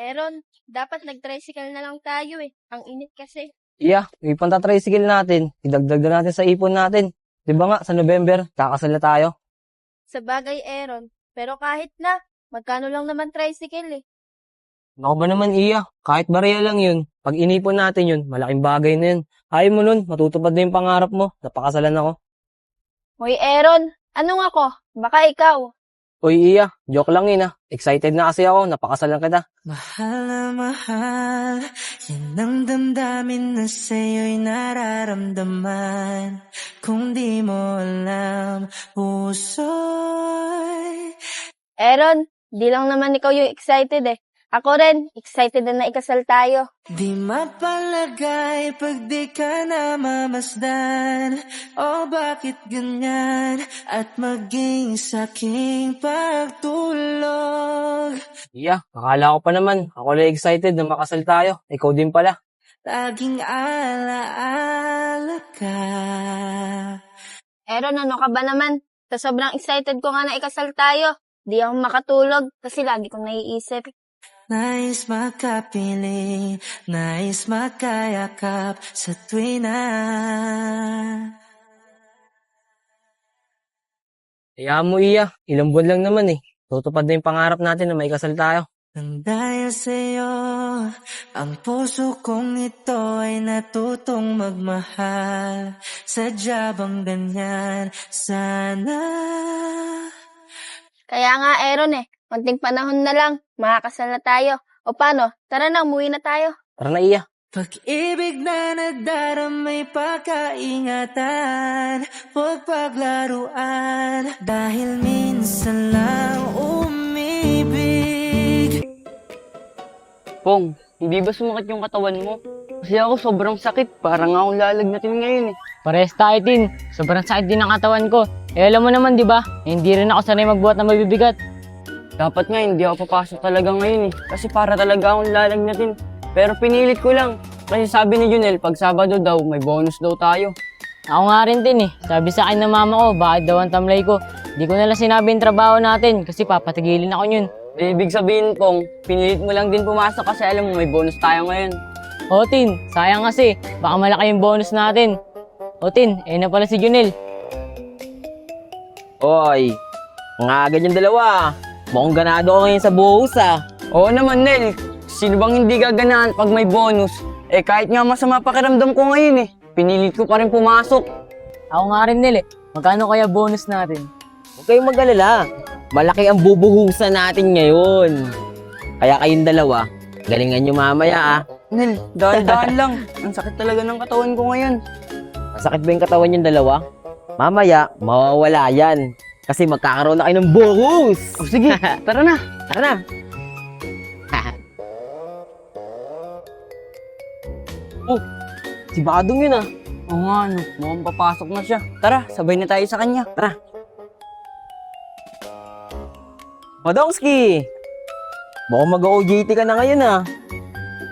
Aaron, dapat nag-tricycle na lang tayo eh. Ang init kasi. Iya, may panta-tricycle natin. Idagdag na natin sa ipon natin. Di ba nga, sa November, kakasal na tayo. Sa bagay, Aaron. Pero kahit na, magkano lang naman tricycle eh. Ako ba naman, Iya? Kahit barya lang yun. Pag inipon natin yun, malaking bagay na yun. Ayaw mo nun, matutupad na yung pangarap mo. Napakasalan ako. Hoy, Aaron, anong ako? Baka ikaw. Uy, Iya, joke lang yun ah. Excited na kasi ako, napakasalan kita. Mahal na mahal, yan ang damdamin na sa'yo'y nararamdaman. Kung di mo alam, puso'y Aaron, di lang naman ikaw yung excited eh. Ako rin, excited na ikasal tayo. di mapalagay pag di ka na mamasdan. O bakit ganyan at maging saking pagtulog. Iya, akala ko pa naman. Ako lang excited na makasal tayo. Ikaw din pala. Laging alaala ka. Aaron, ano ka ba naman? Sa sobrang excited ko nga na ikasal tayo. Di ako makatulog kasi lagi kong naiisip. Nais makapiling, nais makayakap sa tuwi na. Kaya mo, Iya. Ilang buwan lang naman eh. Tutupad na yung pangarap natin na may kasal tayo. Nang dahil sa'yo, ang puso kong ito ay natutong magmahal. Sadya bang ganyan? Sana. Kaya nga, Aaron eh. Konting panahon na lang. Makakasal na tayo. O paano? Tara na, umuwi na tayo. Tara na, Iya. Pag-ibig na nagdaramay pagkaingatan, huwag paglaruan, dahil minsan lang umibig. Pong, hindi ba sumakit yung katawan mo? Kasi ako sobrang sakit, parang akong lalagnatin ngayon eh. Parehas tayo din. Sobrang sakit din ang katawan ko. Eh alam mo naman, di ba? Hindi rin ako sanay magbuhat ng mabibigat. Dapat nga hindi ako papasok talaga ngayon eh. Kasi para talaga akong lalagnatin. Pero pinilit ko lang. Kasi sabi ni Junel, pag Sabado daw, may bonus daw tayo. Ako nga rin din eh. Sabi sa akin ng mama ko, bakit daw ang tamlay ko. Di ko nalang sinabi yung trabaho natin kasi papatigilin ako yun. Ibig sabihin pong, pinilit mo lang din pumasok kasi alam mo may bonus tayo ngayon. O Tin, sayang kasi. Baka malaki yung bonus natin. O Tin, na pala si Junel. Oy, mga ganyan dalawa. Mukhang ganado ako ngayon sa buhos ah. Oo naman Nel, sino bang hindi gaganahan pag may bonus? Eh kahit nga masama pakiramdam ko ngayon eh, pinilit ko pa rin pumasok. Ako nga rin Nel eh. Magkano kaya bonus natin? Huwag kayong mag-alala. Malaki ang bubuhusan natin ngayon. Kaya kayong dalawa, galingan nyo mamaya ah. Nel, dahan-dahan lang. Ang sakit talaga ng katawan ko ngayon. Masakit ba yung katawan yung dalawa? Mamaya, mawawala yan. Kasi magkakaroon na kayo ng buhos. O sige, tara na. Tara na. Si Badong yun ah. Oo nga no, mukhang papasok na siya. Tara, sabay na tayo sa kanya. Tara. Madongski! Mukhang mag-OJT ka na ngayon ah.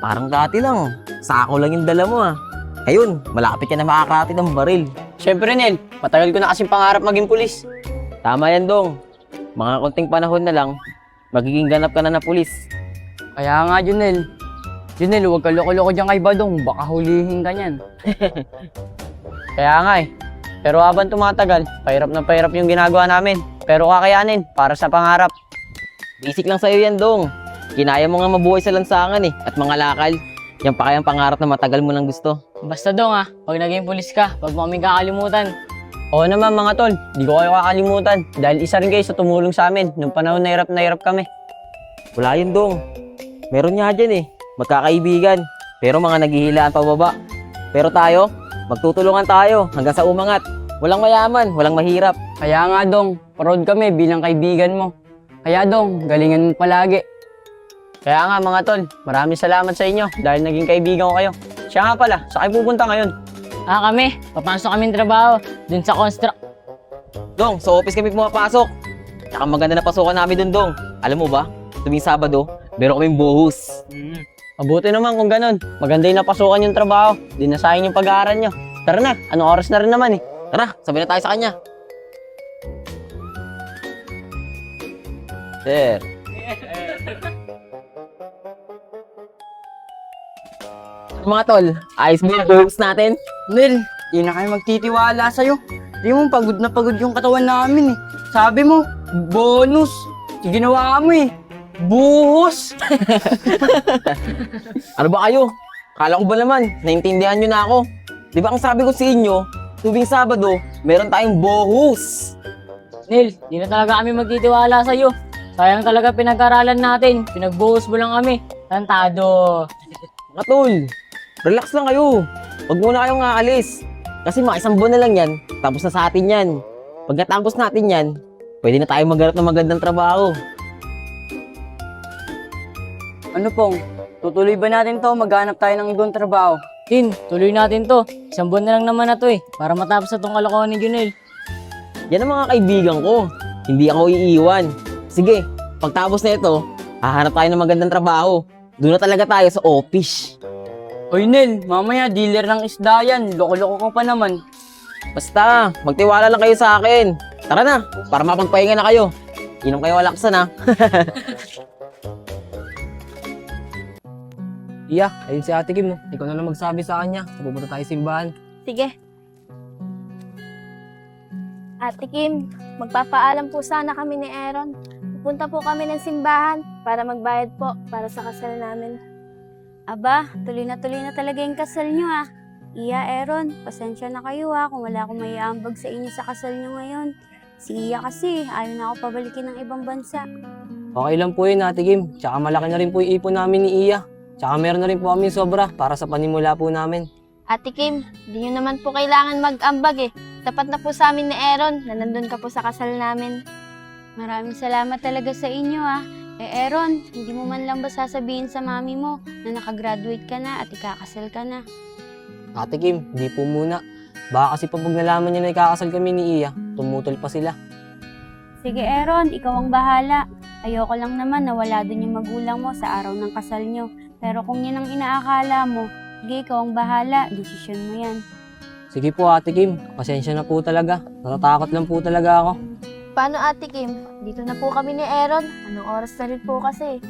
Parang dati lang. Sako lang yung dala mo ah. Ayun, malapit ka na makakrati ng baril. Siyempre Nel, matagal ko na kasing pangarap maging pulis. Tama yan, Dong. Mga konting panahon na lang, magiging ganap ka na na pulis. Kaya nga Junel. Junel, huwag ka loko-loko dyan kay Badong, baka hulihin ka niyan. Kaya nga eh. Pero habang tumatagal, pahirap na pahirap yung ginagawa namin. Pero kakayanin, para sa pangarap. Basic lang sa'yo yan, Dong. Kinaya mo nga mabuhay sa lansangan eh, at mga lakal. Yan pa kayang pangarap na matagal mo nang gusto. Basta dong ah, pag naging pulis ka, pag mo kaming kakalimutan. Oo naman mga tol, di ko kayo kakalimutan. Dahil isa rin kayo sa tumulong sa amin nung panahon na hirap kami. Wala yun, Dong. Meron nga dyan eh, magkakaibigan. Pero mga naghihilaan pababa. Pero tayo, magtutulungan tayo hanggang sa umangat. Walang mayaman, walang mahirap. Kaya nga dong, proud kami bilang kaibigan mo. Kaya dong, galingan mo palagi. Kaya nga mga tol, maraming salamat sa inyo dahil naging kaibigan ko kayo. Siya nga pala, saan kayo pupunta ngayon? Kami, papasok kaming trabaho dun sa construct. Dong, sa office kami pumapasok. Tsaka maganda na pasukan namin dun, Dong. Alam mo ba, tuwing Sabado, meron kaming buhos. Mabuti naman kung ganun. Maganda yung napasukan yung trabaho. Di na sayang yung pag-aaral nyo. Tara na, anong oras na rin naman eh. Tara, sabay na tayo sa kanya. Sir. Mga tol, ayos ba yung goals natin? Nel, di na kayo magtitiwala sa'yo. Di mo pagod na pagod yung katawan namin eh. Sabi mo, bonus. Ginawa mo eh. Buhos. Ano ba kayo? Kala ko ba naman, naintindihan nyo na ako. Di ba ang sabi ko sa inyo, tuwing Sabado, meron tayong bohus. Nel, di na talaga kami magtitiwala sa'yo. Sayang talaga pinag-aralan natin. Pinagbuhos mo lang kami. Tantado. Mga tol, relax lang kayo. Huwag muna kayong aalis. Kasi mga isang buwan na lang yan, tapos na sa atin yan. Pagkatapos natin yan, pwede na tayo maghanap ng magandang trabaho. Ano pong, tutuloy ba natin to? Maghanap tayo ng ibang trabaho. Tin, tuloy natin to. Isang buwan na lang naman na to eh. Para matapos na tong kalokohan ni Junel. Yan ang mga kaibigan ko. Hindi ako iiwan. Sige, pagtapos na ito, hahanap tayo ng magandang trabaho. Doon na talaga tayo sa office. Hoy Nel, mamaya dealer ng isda yan. Loko-loko ka pa naman. Basta, magtiwala lang kayo sa akin. Tara na, para mapagpahinga na kayo. Inom kayo walaksan ha. Iya, ayun si Ate Kim. Ikaw na lang magsabi sa kanya. Pupunta tayo simbahan. Sige. Ate Kim, magpapaalam po sana kami ni Aaron. Pupunta po kami ng simbahan para magbayad po para sa kasal namin. Aba, tuloy na talaga yung kasal nyo ah. Iya, Aaron, pasensya na kayo ah kung wala akong maiambag sa inyo sa kasal nyo ngayon. Si Iya kasi, ayaw na ako pabalikin ng ibang bansa. Okay lang po yun, Ate Kim. Tsaka malaki na rin po yung ipon namin ni Iya. Tsaka meron na rin po kami sobra para sa panimula po namin. Ate Kim, di nyo naman po kailangan mag-ambag eh. Tapat na po sa amin ni Aaron na nandun ka po sa kasal namin. Maraming salamat talaga sa inyo ah. Aaron, hindi mo man lang ba sasabihin sa mami mo na nakagraduate ka na at ikakasal ka na? Ate Kim, di po muna. Baka kasi pag nalaman niya na ikakasal kami ni Iya, tumutol pa sila. Sige Aaron, ikaw ang bahala. Ayoko lang naman na wala dun yung magulang mo sa araw ng kasal nyo. Pero kung yan ang inaakala mo, sige ikaw ang bahala. Desisyon mo yan. Sige po, Ate Kim. Pasensya na po talaga. Natatakot lang po talaga ako. Paano Ate Kim? Dito na po kami ni Aaron. Anong oras na rin po kasi?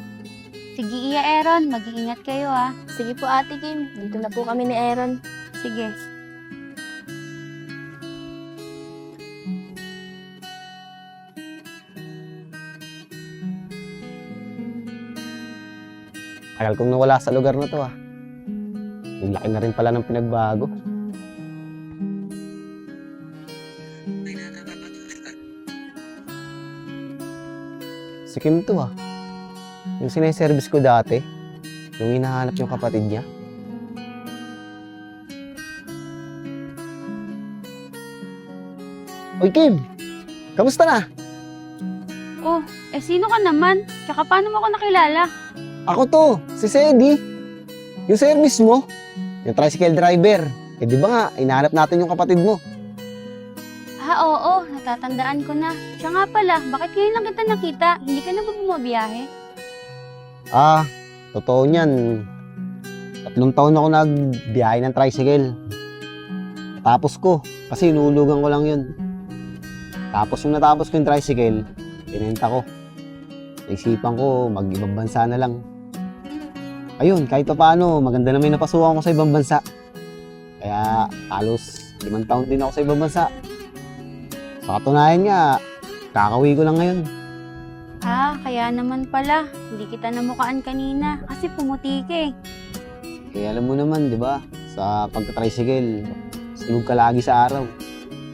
Sige Iya Aaron, mag-iingat kayo ah. Sige po Ate Kim, dito na po kami ni Aaron. Sige. Tagal kong nawala sa lugar na to ah. Yung laki na rin pala ng pinagbago. Si Kim to ah. Yung sinay-service ko dati. Yung hinahanap yung kapatid niya. Oy Kim! Kamusta na? Oh, sino ka naman? Tsaka paano mo ako nakilala? Ako to, si Sedi. Yung service mo, yung tricycle driver. Eh di ba nga, inahanap natin yung kapatid mo. Ah, oo, natatandaan ko na. Siya nga pala, bakit ngayon lang kita nakita? Hindi ka na ba bumabiyahe? Ah, totoo niyan. 3 taon ako nagbiyahe ng tricycle. Tapos ko, kasi inuulugan ko lang yun. Tapos yung natapos ko yung tricycle, pinenta ko. Naisipan ko, mag-ibang bansa na lang. Ayun, kahit pa paano, maganda na may napasukan ko sa ibang bansa. Kaya halos 5 taon din ako sa ibang bansa. Sa katunayan nga, kakauwi ko lang ngayon. Ah, kaya naman pala. Hindi kita namukaan kanina kasi pumuti ka eh. Kaya alam mo naman, di ba? Sa pagka-tricycle, silog ka lagi sa araw.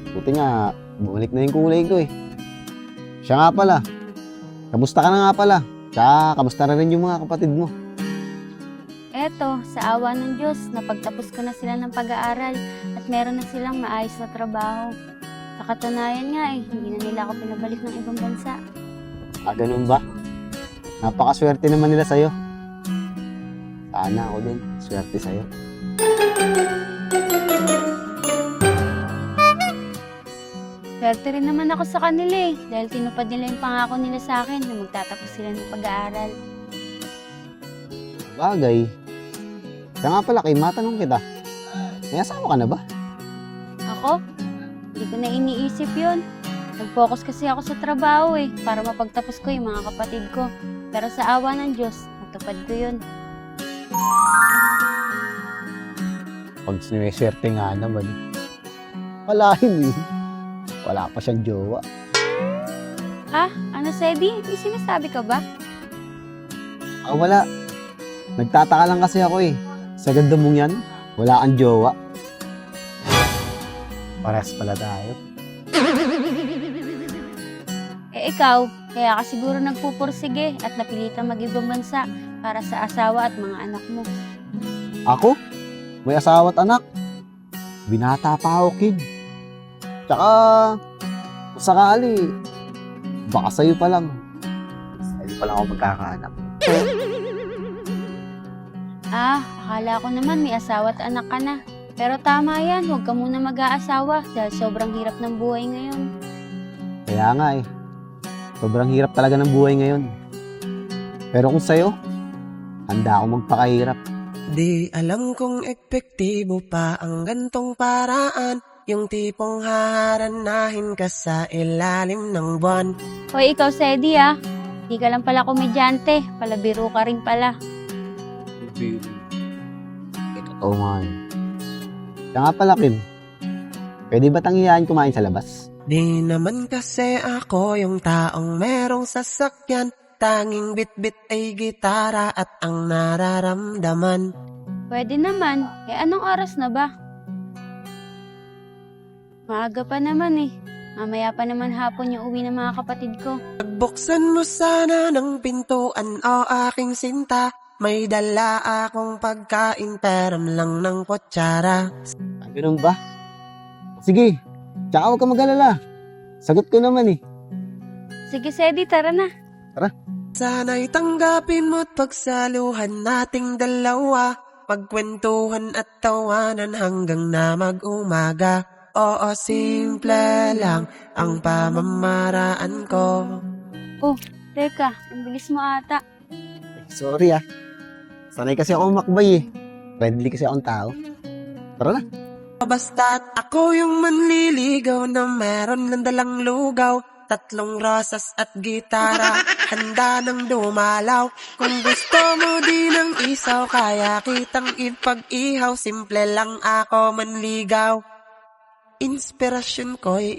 Buti nga, bumalik na yung kulay ko eh. Siya nga pala. Kamusta ka na nga pala? Tsaka, kamusta na rin yung mga kapatid mo? Eto, sa awa ng Diyos, napagtapos ko na sila ng pag-aaral at meron na silang maayos na trabaho. Sa katunayan nga eh, hindi na nila ako pinabalik ng ibang bansa. Ah, ganun ba? Napakaswerte naman nila sa'yo. Sana ako din. Swerte sa'yo. Swerte rin naman ako sa kanila eh, dahil tinupad nila yung pangako nila sa akin na magtatapos sila ng pag-aaral. Bagay. Kaya nga pala, kay matanong kita. May asawa ka na ba? Ako? Hindi ko na iniisip yun. Nag-focus kasi ako sa trabaho eh, para mapagtapos ko yung mga kapatid ko. Pero sa awa ng Diyos, natupad ko yun. Pag sineswerte nga naman. Kalahin eh. Wala pa siyang jowa. Ano, Sedi? May sinasabi ka ba? Wala. Nagtataka lang kasi ako eh. Sa ganda mong yan, wala kang jowa. Parehas pala tayo. Ikaw, kaya ka siguro nagpupursige at napilitan mag-ibang bansa para sa asawa at mga anak mo. Ako? May asawa at anak. Binata pa ako, kid. Tsaka, kung sakali, baka sa'yo pa lang. Sa'yo pa lang ako magkakaanak. Akala ko naman may asawa at anak ka na. Pero tama yan, huwag ka muna mag-aasawa dahil sobrang hirap ng buhay ngayon. Kaya nga eh. Sobrang hirap talaga ng buhay ngayon. Pero kung sa'yo, handa ako magpakahirap. Di alam kung epektibo pa ang gantong paraan. Yung tipong haharanahin ka sa ilalim ng buwan. Hoy, ikaw, Sedi, Di ka lang pala komedyante, palabiro ka rin pala. Oo nga eh. Kaya nga pala, Kim. Pwede ba tanghiyain kumain sa labas? Di naman kasi ako yung taong merong sasakyan. Tanging bit-bit ay gitara at ang nararamdaman. Pwede naman. Anong oras na ba? Maaga pa naman eh. Mamaya pa naman hapon yung uwi ng mga kapatid ko. Pagbuksan mo sana ng pintuan o aking sinta. May dala akong pagkain peram lang ng kutsara. Ganun ba? Sige. Tsaka huwag ka mag-alala. Sagot ko naman eh. Sige, Sedi, tara na. Sana'y tanggapin mo't pagsaluhan nating dalawa. Pagkwentuhan at tawanan hanggang na mag-umaga. Oo, simple lang ang pamamaraan ko. Teka, ang bilis mo ata. Sorry ah. Sanay kasi ako makbay eh. Friendly kasi akong tao. Tara na. Basta't ako yung manliligaw na meron ng dalang lugaw. 3 rosas at gitara, handa nang dumalaw. Kung gusto mo din ng isaw, kaya kitang ipag-ihaw. Simple lang ako manligaw. Inspirasyon ko'y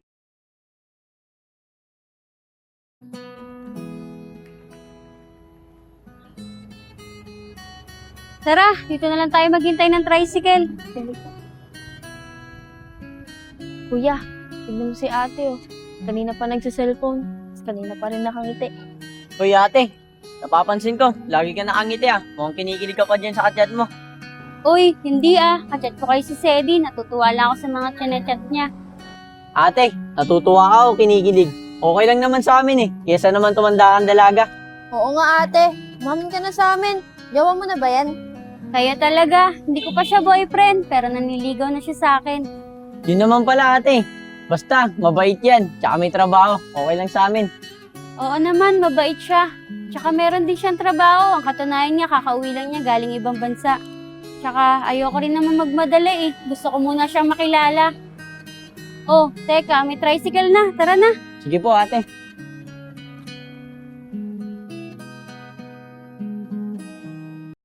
Tara, dito na lang tayo maghintay ng tricycle. Kuya, tignan mo si ate Kanina pa nagsa-cellphone. Kanina pa rin nakangiti. Hoy ate, napapansin ko, lagi ka nakangiti Mukhang kinikilig ka pa dyan sa kachat mo. Uy, hindi Kachat ko kay si Sedi. Natutuwa lang ako sa mga chat niya. Ate, natutuwa ka o kinikilig? Okay lang naman sa amin Kesa naman tumanda kang dalaga. Oo nga ate. Umamin ka na sa amin. Jawa mo na ba yan? Kaya talaga, hindi ko pa siya boyfriend pero naniligaw na siya sa akin. Yun naman pala ate. Basta, mabait yan. Tsaka may trabaho. Okay lang sa amin. Oo naman, mabait siya. Tsaka meron din siyang trabaho. Ang katunayan niya, kakauwi lang niya galing ibang bansa. Tsaka ayoko rin naman magmadali Gusto ko muna siyang makilala. Teka, may tricycle na. Tara na. Sige po ate.